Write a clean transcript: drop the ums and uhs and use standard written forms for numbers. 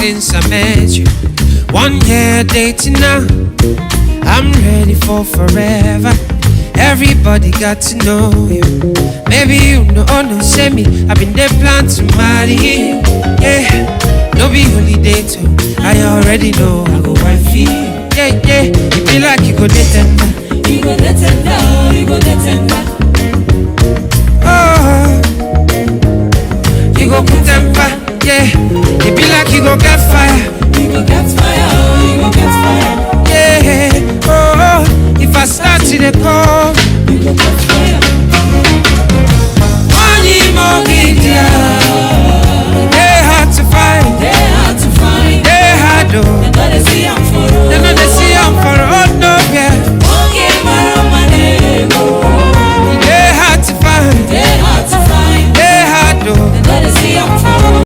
since I met you. 1 year dating now, I'm ready for forever. Everybody got to know you. Maybe you know, oh no, say me. I've been there plan to marry you. Yeah, no be holiday too. I already know I go wife you. Yeah, yeah, it be like you go dey tender. You go dey tender, you go dey tender. Oh, you go put temper. Yeah, it be like you go get fire.